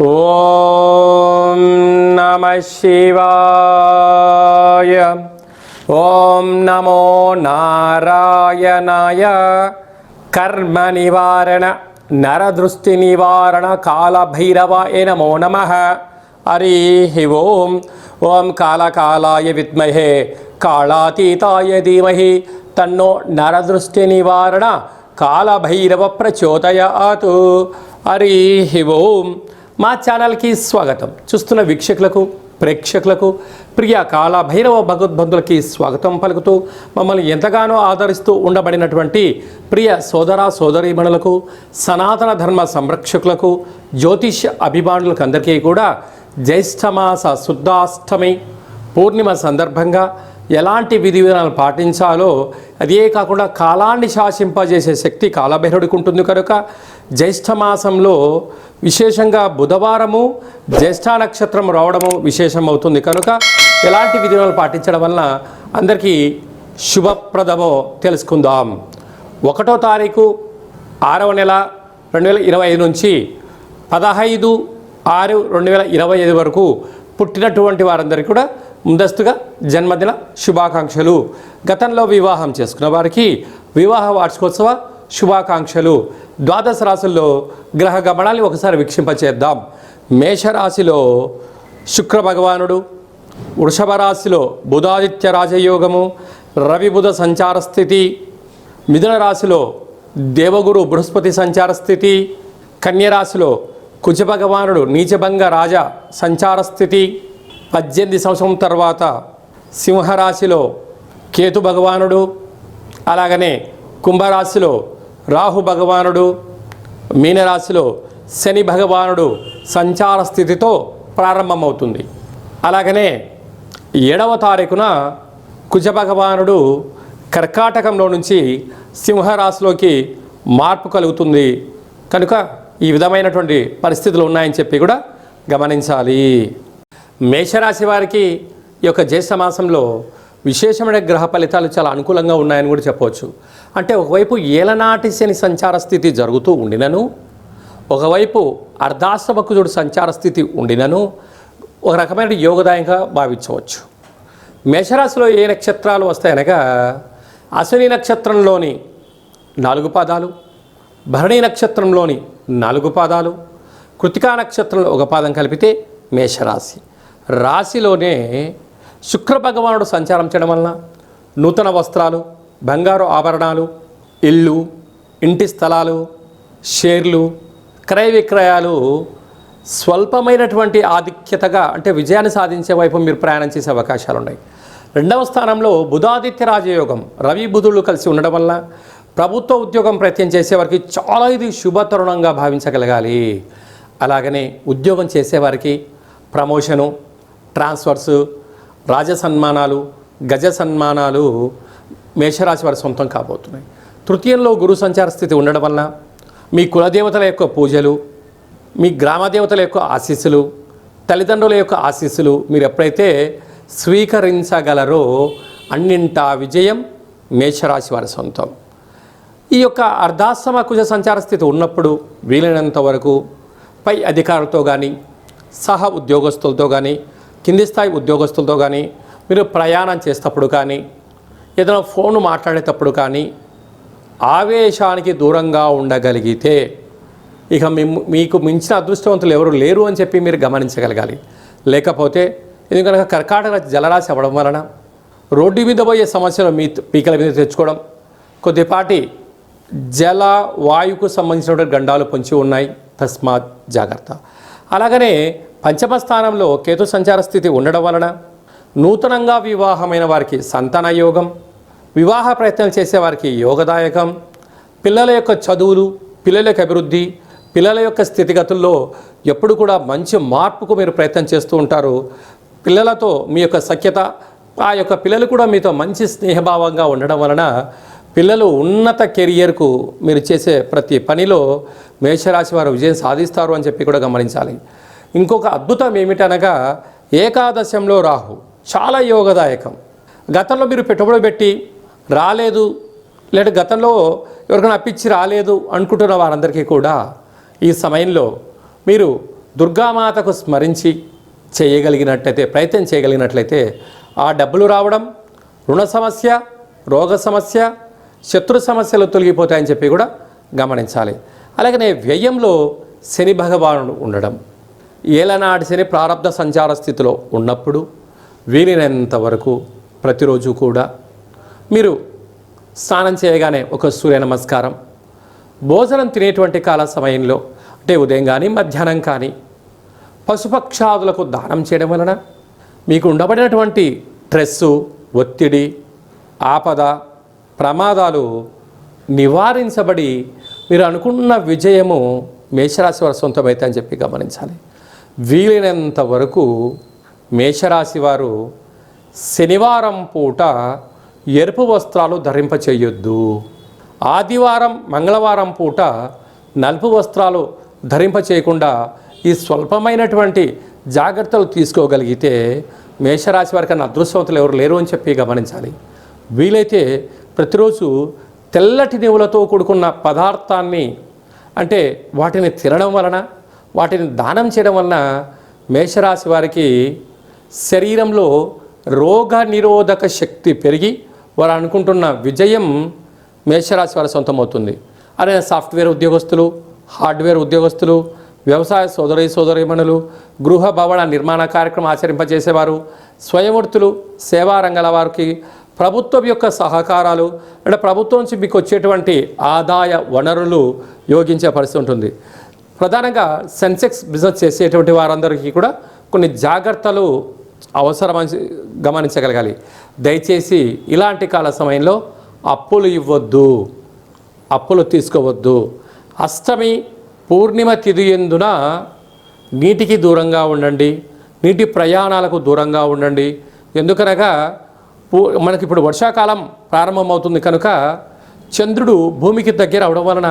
ఓం నమః శివాయ. ఓం నమో నారాయణాయ. కర్మ నివారణ నరదృష్టి నివారణ కాళభైరవాయ నమో నమః. హరి ఓం. ఓం కాళకాలాయ విద్మహే కాళాతీతాయ ధీమహి తన్నో నరదృష్టి నివారణ కాళభైరవ ప్రచోదయాత్. హరి ఓం. మా ఛానల్కి స్వాగతం. చూస్తున్న వీక్షకులకు ప్రేక్షకులకు ప్రియ కాళభైరవ భగవద్బంధులకి స్వాగతం పలుకుతూ మమ్మల్ని ఎంతగానో ఆదరిస్తూ ఉండబడినటువంటి ప్రియ సోదర సోదరీమణులకు సనాతన ధర్మ సంరక్షకులకు జ్యోతిష్య అభిమానులకు అందరికీ కూడా జ్యేష్ఠమాస శుద్ధాష్టమి పూర్ణిమ సందర్భంగా ఎలాంటి విధి విధానాలు పాటించాలో అదే కాకుండా కాలాన్ని శాసింపజేసే శక్తి కాళభైరవుడికి ఉంటుంది కనుక జ్యేష్ఠమాసంలో విశేషంగా బుధవారము జ్యేష్ఠ నక్షత్రం రావడము విశేషం అవుతుంది కనుక ఎలాంటి విధి విధానాలు పాటించడం వలన అందరికీ శుభప్రదమో తెలుసుకుందాం. 1వ తారీఖు 6వ నెల 2025 నుంచి 15/6/2025 వరకు పుట్టినటువంటి వారందరికీ కూడా ముందస్తుగా జన్మదిన శుభాకాంక్షలు. గతంలో వివాహం చేసుకున్న వారికి వివాహ వార్షికోత్సవ శుభాకాంక్షలు. ద్వాదశ రాశుల్లో గ్రహ గమనాన్ని ఒకసారి వీక్షింపచేద్దాం. మేషరాశిలో శుక్ర భగవానుడు, వృషభ రాశిలో బుధాదిత్య రాజయోగము, రవి బుధ సంచార స్థితి, మిథున రాశిలో దేవగురు బృహస్పతి సంచార స్థితి, కన్యరాశిలో కుజ భగవానుడు నీచభంగ రాజ సంచార స్థితి, 18 సంవత్సరం తర్వాత సింహరాశిలో కేతు భగవానుడు, అలాగనే కుంభరాశిలో రాహు భగవానుడు, మీనరాశిలో శని భగవానుడు సంచార స్థితితో ప్రారంభమవుతుంది. అలాగనే 7వ తారీఖున కుజ భగవానుడు కర్కాటకంలో నుంచి సింహరాశిలోకి మార్పు కలుగుతుంది కనుక ఈ విధమైనటువంటి పరిస్థితులు ఉన్నాయని చెప్పి కూడా గమనించాలి. మేషరాశి వారికి ఈ యొక్క జ్యేష్ఠ మాసంలో విశేషమైన గ్రహ ఫలితాలు చాలా అనుకూలంగా ఉన్నాయని కూడా చెప్పవచ్చు. అంటే ఒకవైపు ఏలనాటి శని సంచార స్థితి జరుగుతూ ఉండినను, ఒకవైపు అర్ధాశ్రమ కుజుడు సంచార స్థితి ఉండినను ఒక రకమైన యోగదాయంగా భావించవచ్చు. మేషరాశిలో ఏ నక్షత్రాలు వస్తాయనగా అశ్విని నక్షత్రంలోని 4 పాదాలు, భరణి నక్షత్రంలోని 4 పాదాలు, కృతికా నక్షత్రంలో 1 పాదం కలిపితే మేషరాశి. రాశిలోనే శుక్ర భగవానుడు సంచారం చేయడం వలన నూతన వస్త్రాలు, బంగారు ఆభరణాలు, ఇల్లు, ఇంటి స్థలాలు, షేర్లు, క్రయ విక్రయాలు స్వల్పమైనటువంటి ఆధిక్యతగా అంటే విజయాన్ని సాధించే వైపు మీరు ప్రయాణం చేసే అవకాశాలు ఉన్నాయి. 2వ స్థానంలో బుధాదిత్య రాజయోగం, రవి బుధులు కలిసి ఉండడం వల్ల ప్రభుత్వ ఉద్యోగం ప్రయత్నం చేసేవారికి చాలా ఇది శుభతరుణంగా భావించగలగాలి. అలాగనే ఉద్యోగం చేసేవారికి ప్రమోషను, ట్రాన్స్ఫర్సు, రాజ సన్మానాలు, గజ సన్మానాలు మేషరాశి వారి సొంతం కాబోతున్నాయి. తృతీయంలో గురు సంచార స్థితి ఉండడం వలన మీ కులదేవతల యొక్క పూజలు, మీ గ్రామ దేవతల యొక్క ఆశీస్సులు, తల్లిదండ్రుల యొక్క ఆశీస్సులు మీరు ఎప్పుడైతే స్వీకరించగలరో అన్నింటా విజయం మేషరాశి వారి సొంతం. ఈ యొక్క అర్ధాశ్రమ కుజ సంచార స్థితి ఉన్నప్పుడు వీలైనంత వరకు పై అధికారులతో కానీ, సహ ఉద్యోగస్తులతో కానీ, కింది స్థాయి ఉద్యోగస్తులతో కానీ మీరు ప్రయాణం చేసేటప్పుడు కానీ, ఏదైనా ఫోన్ మాట్లాడేటప్పుడు కానీ ఆవేశానికి దూరంగా ఉండగలిగితే ఇక మీకు మించిన అదృష్టవంతులు ఎవరు లేరు అని చెప్పి మీరు గమనించగలగాలి. లేకపోతే ఎందుకనగా కర్కాటక జలరాశి అవ్వడం వలన రోడ్డు మీద పోయే సమస్యలు మీ పీకల మీద తెచ్చుకోవడం, కొద్దిపాటి జల వాయువుకు సంబంధించినటువంటి గండాలు పొంచి ఉన్నాయి, తస్మాత్ జాగ్రత్త. అలాగనే పంచమ స్థానంలో కేతు సంచార స్థితి ఉండడం వలన నూతనంగా వివాహమైన వారికి సంతాన యోగం, వివాహ ప్రయత్నాలు చేసేవారికి యోగదాయకం, పిల్లల యొక్క చదువులు, పిల్లల యొక్క అభివృద్ధి, పిల్లల యొక్క స్థితిగతుల్లో ఎప్పుడు కూడా మంచి మార్పుకు మీరు ప్రయత్నం చేస్తూ ఉంటారు. పిల్లలతో మీ యొక్క సఖ్యత, ఆ యొక్క పిల్లలు కూడా మీతో మంచి స్నేహభావంగా ఉండడం వలన పిల్లలు ఉన్నత కెరియర్కు మీరు చేసే ప్రతి పనిలో మేషరాశి వారు విజయం సాధిస్తారు అని చెప్పి కూడా గమనించాలి. ఇంకొక అద్భుతం ఏమిటనగా ఏకాదశంలో రాహు చాలా యోగదాయకం. గతంలో మీరు పెట్టుబడి పెట్టి రాలేదు, లేదా గతంలో ఎవరికైనా అప్పించి రాలేదు అనుకుంటున్న వారందరికీ కూడా ఈ సమయంలో మీరు దుర్గామాతకు స్మరించి చేయగలిగినట్లయితే, ప్రయత్నం చేయగలిగినట్లయితే ఆ డబ్బులు రావడం, రుణ సమస్య, రోగ సమస్య, శత్రు సమస్యలు తొలగిపోతాయని చెప్పి కూడా గమనించాలి. అలాగనే వ్యయంలో శని భగవానుడు ఉండడం, ఏలనాటి శని ప్రారబ్ధ సంచార స్థితిలో ఉన్నప్పుడు వీలైనంత వరకు ప్రతిరోజు కూడా మీరు స్నానం చేయగానే ఒక సూర్య నమస్కారం, భోజనం తినేటువంటి కాల సమయంలో అంటే ఉదయం కానీ మధ్యాహ్నం కానీ పశుపక్షాదులకు దానం చేయడం వలన మీకు ఉండబడినటువంటి స్ట్రెస్సు, ఒత్తిడి, ఆపద, ప్రమాదాలు నివారించబడి మీరు అనుకున్న విజయము మేషరాశి వారి సొంతమైతే అని చెప్పి గమనించాలి. వీలైనంత వరకు మేషరాశి వారు శనివారం పూట ఎరుపు వస్త్రాలు ధరింప చేయొద్దు. ఆదివారం, మంగళవారం పూట నలుపు వస్త్రాలు ధరింప చేయకుండా ఈ స్వల్పమైనటువంటి జాగ్రత్తలు తీసుకోగలిగితే మేషరాశి వారికి అన్న అదృష్టవంతులు ఎవరు లేరు అని చెప్పి గమనించాలి. వీలైతే ప్రతిరోజు తెల్లటి నువ్వులతో కూడుకున్న పదార్థాన్ని అంటే వాటిని తినడం వలన, వాటిని దానం చేయడం వలన మేషరాశి వారికి శరీరంలో రోగ నిరోధక శక్తి పెరిగి వారు అనుకుంటున్న విజయం మేషరాశి వారి సొంతమవుతుంది. అదే సాఫ్ట్వేర్ ఉద్యోగస్తులు, హార్డ్వేర్ ఉద్యోగస్తులు, వ్యవసాయ సోదరీమణులు, గృహ భవన నిర్మాణ కార్యక్రమం ఆచరింపజేసేవారు, స్వయంవృత్తులు, సేవా రంగాల వారికి ప్రభుత్వం యొక్క సహకారాలు అంటే ప్రభుత్వం నుంచి మీకు వచ్చేటువంటి ఆదాయ వనరులు యోగించే పరిస్థితి ఉంటుంది. ప్రధానంగా సెన్సెక్స్ బిజినెస్ చేసేటువంటి వారందరికీ కూడా కొన్ని జాగ్రత్తలు అవసరమని గమనించగలగాలి. దయచేసి ఇలాంటి కాల సమయంలో అప్పులు ఇవ్వద్దు, అప్పులు తీసుకోవద్దు. అష్టమి పూర్ణిమ తిథి యందున నీటికి దూరంగా ఉండండి, నీటి ప్రయాణాలకు దూరంగా ఉండండి. ఎందుకనగా మనకి ఇప్పుడు వర్షాకాలం ప్రారంభమవుతుంది కనుక చంద్రుడు భూమికి దగ్గర అవడం వలన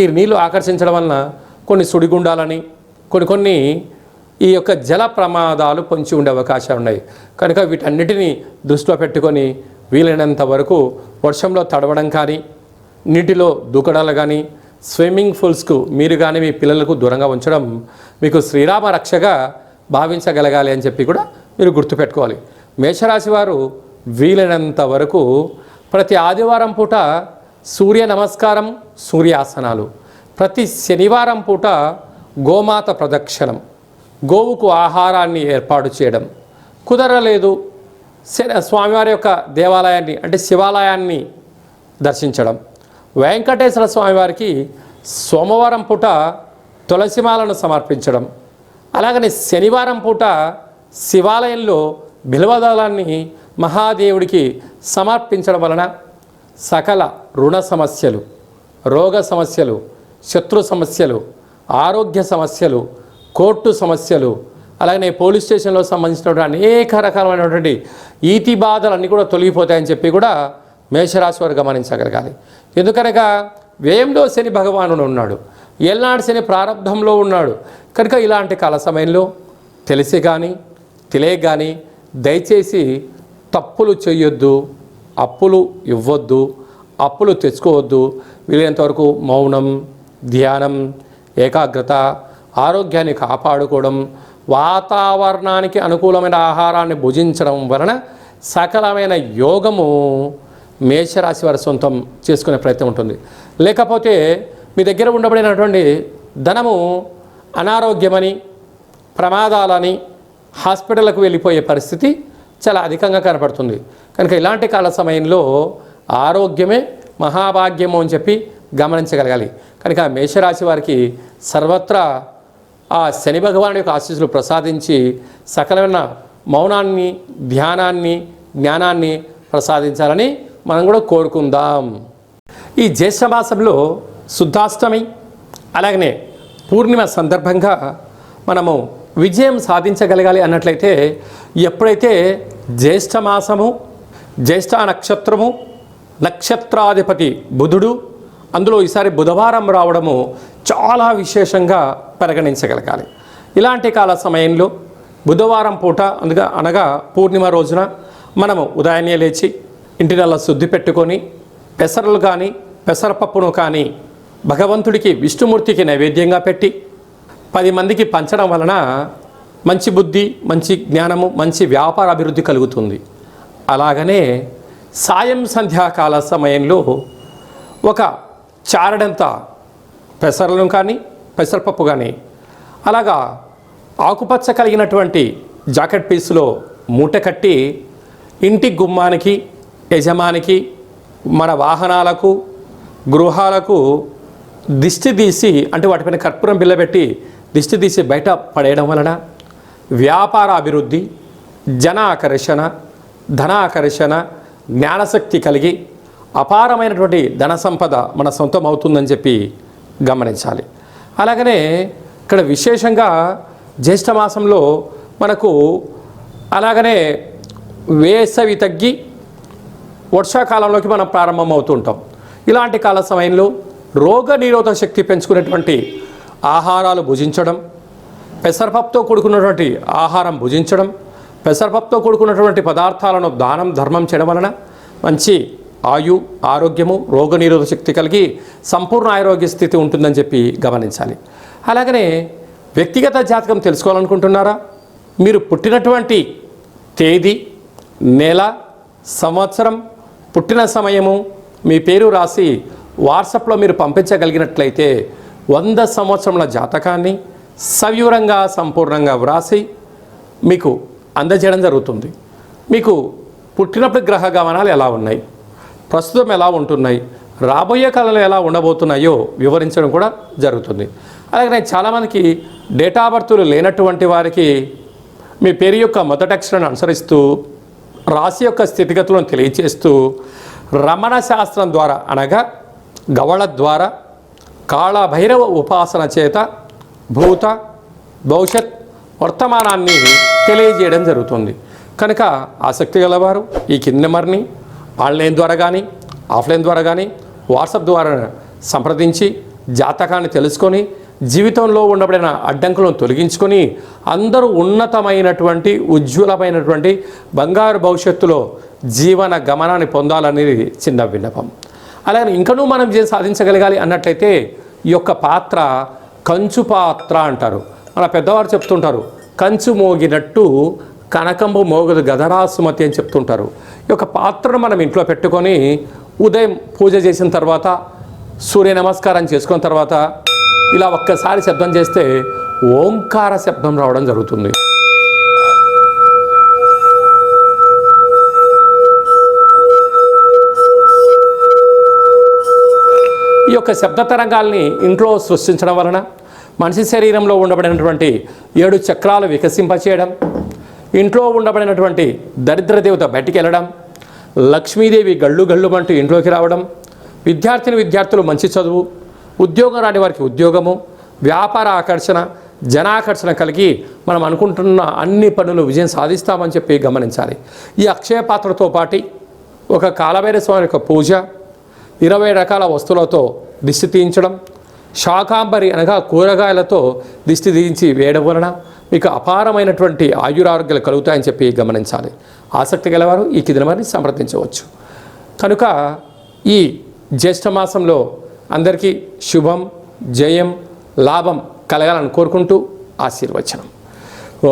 ఈ నీళ్లు ఆకర్షించడం వలన కొన్ని సుడిగుండాలని కొన్ని ఈ యొక్క జల ప్రమాదాలు పొంచి ఉండే అవకాశాలు ఉన్నాయి. కనుక వీటన్నిటినీ దృష్టిలో పెట్టుకొని వీలైనంత వరకు వర్షంలో తడవడం కానీ, నీటిలో దూకడాలు కానీ, స్విమ్మింగ్ పూల్స్కు మీరు కానీ మీ పిల్లలకు దూరంగా ఉంచడం మీకు శ్రీరామ రక్షగా భావించగలగాలి అని చెప్పి కూడా మీరు గుర్తుపెట్టుకోవాలి. మేషరాశి వారు వీలైనంత వరకు ప్రతి ఆదివారం పూట సూర్య నమస్కారం, సూర్యాసనాలు, ప్రతి శనివారం పూట గోమాత ప్రదక్షిణం, గోవుకు ఆహారాన్ని ఏర్పాటు చేయడం, కుదరలేదు స్వామివారి యొక్క దేవాలయాన్ని అంటే శివాలయాన్ని దర్శించడం, వెంకటేశ్వర స్వామివారికి సోమవారం పూట తులసిమాలను సమర్పించడం, అలాగనే శనివారం పూట శివాలయంలో బిల్వదళాన్ని మహాదేవుడికి సమర్పించడం వలన సకల రుణ సమస్యలు, రోగ సమస్యలు, శత్రు సమస్యలు, ఆరోగ్య సమస్యలు, కోర్టు సమస్యలు, అలాగే పోలీస్ స్టేషన్లో సంబంధించినటువంటి అనేక రకాలైనటువంటి ఈతి బాధలన్నీ కూడా తొలగిపోతాయని చెప్పి కూడా మేషరాశి వారు గమనించగలగాలి. ఎందుకనగా వ్యయంలో శని భగవానుడు ఉన్నాడు, ఏలనాడు శని ప్రారంభంలో ఉన్నాడు కనుక ఇలాంటి కాల సమయంలో తెలిసి కానీ తెలియక కానీ దయచేసి తప్పులు చేయొద్దు, అప్పులు ఇవ్వద్దు, అప్పులు తెచ్చుకోవద్దు. వీలైనంతవరకు మౌనం, ధ్యానం, ఏకాగ్రత, ఆరోగ్యాన్ని కాపాడుకోవడం, వాతావరణానికి అనుకూలమైన ఆహారాన్ని భుజించడం వలన సకలమైన యోగము మేషరాశి వారి సొంతం చేసుకునే ప్రయత్నం ఉంటుంది. లేకపోతే మీ దగ్గర ఉండబడినటువంటి ధనము అనారోగ్యమని, ప్రమాదాలని, హాస్పిటల్కు వెళ్ళిపోయే పరిస్థితి చాలా అధికంగా కనపడుతుంది. కనుక ఇలాంటి కాల సమయంలో ఆరోగ్యమే మహాభాగ్యము అని చెప్పి గమనించగలగాలి. కనుక మేషరాశి వారికి సర్వత్రా ఆ శని భగవానుడి యొక్క ఆశీస్సులు ప్రసాదించి సకలమైన మౌనాన్ని, ధ్యానాన్ని, జ్ఞానాన్ని ప్రసాదించాలని మనం కూడా కోరుకుందాం. ఈ జ్యేష్ఠ మాసంలో శుద్ధాష్టమి అలాగనే పూర్ణిమ సందర్భంగా మనము విజయం సాధించగలగాలి అన్నట్లయితే ఎప్పుడైతే జ్యేష్ఠ మాసము, జ్యేష్ఠ నక్షత్రము, నక్షత్రాధిపతి బుధుడు, అందులో ఈసారి బుధవారం రావడము చాలా విశేషంగా పరిగణించగలగాలి. ఇలాంటి కాల సమయంలో బుధవారం పూట అనగా పూర్ణిమ రోజున మనము ఉదయాన్నే లేచి ఇంటినల్లా శుద్ధి పెట్టుకొని పెసరలు కానీ పెసరపప్పును కానీ భగవంతుడికి విష్ణుమూర్తికి నైవేద్యంగా పెట్టి 10 మందికి పంచడం వలన మంచి బుద్ధి, మంచి జ్ఞానము, మంచి వ్యాపార అభివృద్ధి కలుగుతుంది. అలాగనే సాయం సంధ్యాకాల సమయంలో ఒక చారడంత పెసరలను కానీ పెసరపప్పు కానీ అలాగా ఆకుపచ్చ కలిగినటువంటి జాకెట్ పీసులో మూట కట్టి ఇంటి గుమ్మానికి, యజమానికి, మన వాహనాలకు, గృహాలకు దిష్టి తీసి, అంటే వాటిపైన కర్పూరం బిళ్ళ పెట్టి దిష్టి తీసి బయట పడేయడం వలన వ్యాపార అభివృద్ధి, జన ఆకర్షణ, ధన ఆకర్షణ, జ్ఞానశక్తి కలిగి అపారమైనటువంటి ధన సంపద మన సొంతం అవుతుందని చెప్పి గమనించాలి. అలాగనే ఇక్కడ విశేషంగా జ్యేష్ఠమాసంలో మనకు అలాగనే వేసవి తగ్గి వర్షాకాలంలోకి మనం ప్రారంభం అవుతుంటాం. ఇలాంటి కాల సమయంలో రోగ నిరోధక శక్తి పెంచుకునేటువంటి ఆహారాలు భుజించడం, పెసరపప్పుతో కూడుకున్నటువంటి ఆహారం భుజించడం, పెసరపప్పుతో కూడుకున్నటువంటి పదార్థాలను దానం ధర్మం చేయడం వలన మంచి ఆరోగ్యము, రోగనిరోధక శక్తి కలిగి సంపూర్ణ ఆరోగ్య స్థితి ఉంటుందని చెప్పి గమనించాలి. అలాగనే వ్యక్తిగత జాతకం తెలుసుకోవాలనుకుంటున్నారా? మీరు పుట్టినటువంటి తేదీ, నెల, సంవత్సరం, పుట్టిన సమయము, మీ పేరు రాసి వాట్సాప్లో మీరు పంపించగలిగినట్లయితే 100 సంవత్సరముల జాతకాన్ని సవివరంగా సంపూర్ణంగా వ్రాసి మీకు అందజేయడం జరుగుతుంది. మీకు పుట్టినప్పుడు గ్రహ గమనాలు ఎలా ఉన్నాయి, ప్రస్తుతం ఎలా ఉంటున్నాయి, రాబోయే కాలంలో ఎలా ఉండబోతున్నాయో వివరించడం కూడా జరుగుతుంది. అలాగే చాలామందికి డేటా బర్తులు లేనటువంటి వారికి మీ పేరు యొక్క మొదటి అక్షరాన్ని అనుసరిస్తూ రాశి యొక్క స్థితిగతులను తెలియచేస్తూ రమణ శాస్త్రం ద్వారా అనగా గవళ ద్వారా కాళభైరవ ఉపాసన చేత భూత, భవిష్యత్, వర్తమానాన్ని తెలియజేయడం జరుగుతుంది. కనుక ఆసక్తి గలవారు ఈ కింది నెంబర్ని ఆన్లైన్ ద్వారా కానీ ఆఫ్లైన్ ద్వారా కానీ వాట్సాప్ ద్వారా సంప్రదించి జాతకాన్ని తెలుసుకొని జీవితంలో ఉండబడిన అడ్డంకులను తొలగించుకొని అందరూ ఉన్నతమైనటువంటి ఉజ్వలమైనటువంటి బంగారు భవిష్యత్తులో జీవన గమనాన్ని పొందాలనేది చిన్న విన్నపం. అలాగే ఇంకనూ మనం సాధించగలగాలి అన్నట్లయితే ఈ యొక్క పాత్ర కంచు పాత్ర అంటారు. మన పెద్దవారు చెప్తుంటారు, కంచు మోగినట్టు కనకంబు మోగదు గదరా సుమతి అని చెప్తుంటారు. ఈ యొక్క పాత్రను మనం ఇంట్లో పెట్టుకొని ఉదయం పూజ చేసిన తర్వాత, సూర్య నమస్కారం చేసుకున్న తర్వాత ఇలా ఒక్కసారి శబ్దం చేస్తే ఓంకార శబ్దం రావడం జరుగుతుంది. ఈ యొక్క శబ్ద తరంగాల్ని ఇంట్లో సృష్టించడం వలన మనిషి శరీరంలో ఉండబడినటువంటి 7 చక్రాలు వికసింపచేయడం, ఇంట్లో ఉండబడినటువంటి దరిద్ర దేవత బయటికి వెళ్ళడం, లక్ష్మీదేవి గళ్ళు గళ్ళుమంటూ ఇంట్లోకి రావడం, విద్యార్థులు మంచి చదువు, ఉద్యోగం రాని వారికి ఉద్యోగము, వ్యాపార ఆకర్షణ, జనాకర్షణ కలిగి మనం అనుకుంటున్న అన్ని పనులు విజయం సాధిస్తామని చెప్పి గమనించాలి. ఈ అక్షయ పాత్రతో పాటు ఒక కాలభైరవ స్వామి యొక్క పూజ, 20 రకాల వస్తువులతో దిష్టి తీయించడం, శాకాంబరి అనగా కూరగాయలతో దిష్టి తీయించి వేయడం వలన మీకు అపారమైనటువంటి ఆయురారోగ్యాలు కలుగుతాయని చెప్పి గమనించాలి. ఆసక్తి గలవారు ఈ కింది నెంబర్ని సంప్రదించవచ్చు. కనుక ఈ జ్యేష్ఠమాసంలో అందరికీ శుభం, జయం, లాభం కలగాలని కోరుకుంటూ ఆశీర్వచనం.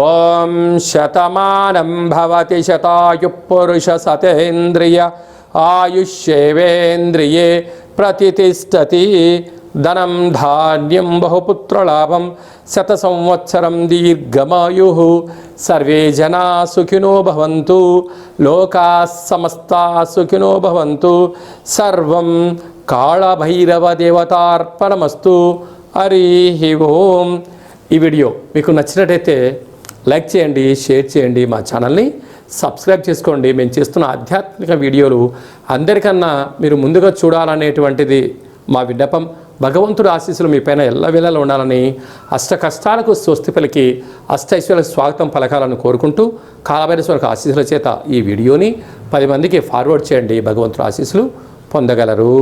ఓం శతమానం భవతి శతాయు పురుష సతేంద్రియ ఆయుష్యేవేంద్రియే ప్రతిష్టతి. ధనం ధాన్యం బహుపుత్రలాభం శత సంవత్సరం దీర్ఘమాయు. సర్వే జనా సుఖినో భవంతు, లోకా సమస్తా సుఖినో భవంతు. సర్వం కాళభైరవ దేవతార్పణమస్తు. హరి ఓం. ఈ వీడియో మీకు నచ్చినట్టయితే లైక్ చేయండి, షేర్ చేయండి, మా ఛానల్ని సబ్స్క్రైబ్ చేసుకోండి. మేము చేస్తున్న ఆధ్యాత్మిక వీడియోలు అందరికన్నా మీరు ముందుగా చూడాలనేటువంటిది మా విన్నపం. భగవంతుడి ఆశీస్సులు మీ పైన ఎల్లవేళలా ఉండాలని, అష్ట కష్టాలకు స్వస్తి పలికి అష్టైశ్వర్యాలకు స్వాగతం పలకాలని కోరుకుంటూ కాలభైరవ ఆశీస్సుల చేత ఈ వీడియోని 10 మందికి ఫార్వర్డ్ చేయండి. భగవంతుడి ఆశీస్సులు పొందగలరు.